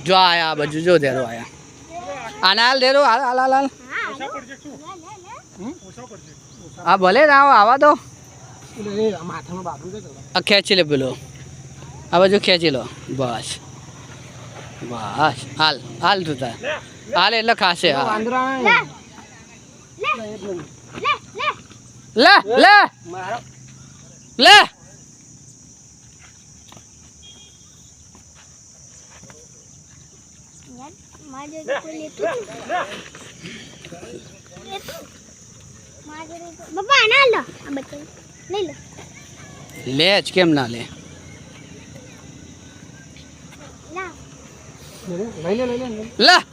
જો આયા આ બાજુ જો ધેરો આયા આના હાલ ધેરો હાલ હાલ હાલ હાલ હા ભલે ના આવા દો આ ખેંચી લે પેલો આ બાજુ ખેંચી લો બસ બસ હાલ હાલ તું તાર હાલ એટલે ખાશે લે લે લે લે જ કેમ ના લે લે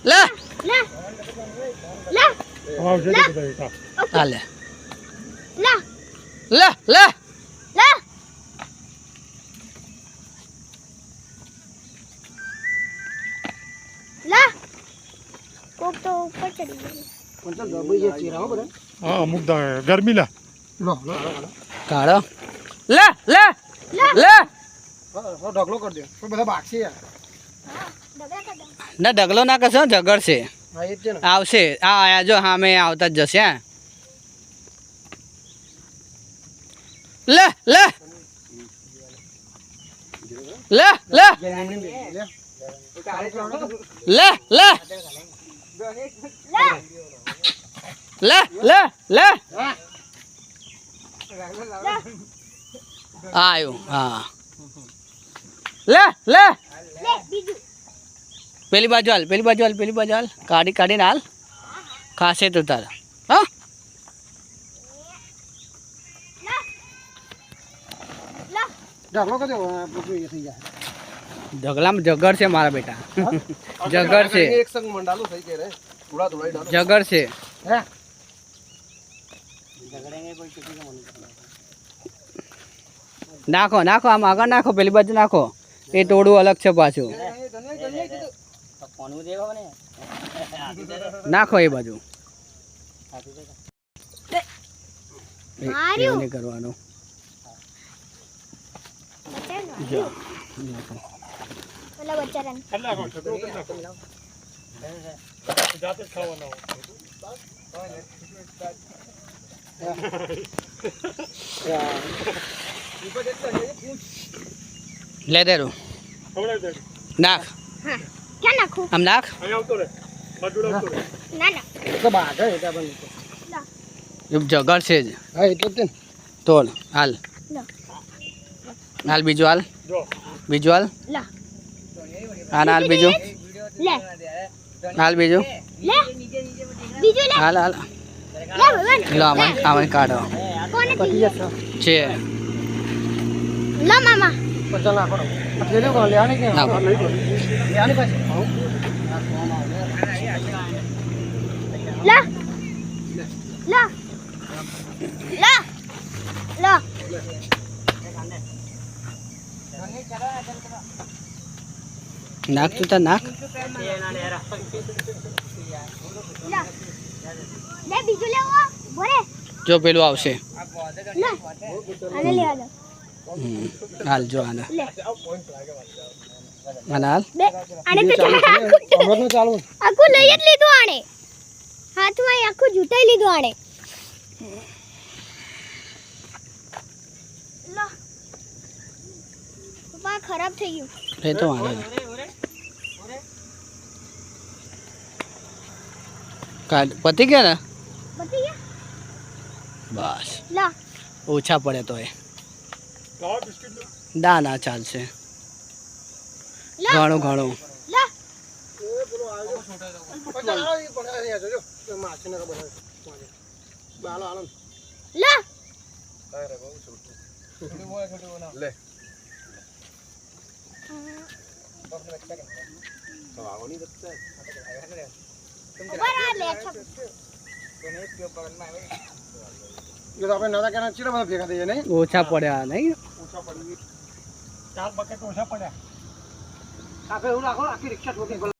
લે હાલે લે લે हाँ मुग्धा गर्मी ला કાઢો લે લે લે ઢગલો કરી દે કોઈ બધા ભાગશે યાર ના ઢગલો ના કરશો ઝઘડશે હા એ જ છે ને આવશે આ આયા જો હા મેં આવતા જ જશે લે લે લે લે લે લે લે લે લે આયો હા લે લે પેલી બાજુ હાલ પેલી બાજુ હાલ પેલી બાજુ હાલ કાઢી કાઢીને હાલ ખાશે તો તારા હા ઢગલો કરી દે બધું એ થઈ જાય ઢગલામાં જગર છે મારા બેટા જગર છે એક સંગ મંડાલું થઈ કે રે થોડા થોડા ડાલો જગર છે હે નાખો નાખો આમ આગળ નાખો પેલી બાજુ નાખો એ ટોળું અલગ છે પાછું નાખો એ બાજુ એવું નહીં કરવાનું જો નાખો जाते खावाना લે દેરું નાખ क्या नाखू આમ નાખ અહીંયા આવતો રે બાજુડા આવતો રે ना ना તો ભાગ હે એટલે પણ એ જગર છે જ હા એટલે જ તે તોલ હાલ ला હાલ બીજું હાલ જો બીજું હાલ ला હાલ હાલ બીજું ले હાલ બીજું ले बीजू ले હાલ હાલ ले भगवान લો આમાં આમાં કાઢો कौन પતી જશે છે ला मामा પચાસ નાખો એટલે લે કોણ લેવાની કે નાખો. લેવાની પાછી ला ला ला ला નાખ તું તાર નાખ ला ले बीजू ले वो बोरे જો પેલું આવશે ले आने ले आलो હાલ જો આને ले આને હાલ બે આને તો અમરનું ચાલુ આખું લઈ જ લીધું આણે હાથમાં આખું જૂટાઈ લીધું આણે લો પપ્પા ખરાબ થઈ ગયું એ તો વાંધો નહીં કાઢ પતી ગયા ને બતી ગયા બસ લા ઓછા પડે તો એ ખાવા બિસ્કિટ લો ના ના ચાલશે લા ઘણું ઘણું લા પચાસ આવી પડે અહીંયા જોજો માછીને બનાવે બાલો આલો લા અરે બહુ છોટું લે બરા લે છે જો તો આપણે નતા કેના ચીડા બધા ભેગા થઈએ નહીં ઓછા પડ્યા નહીં ઓછા પડી 4 બકેટ ઓછા પડ્યા આપણે એવું રાખો આખી રિક્ષા ઠોકી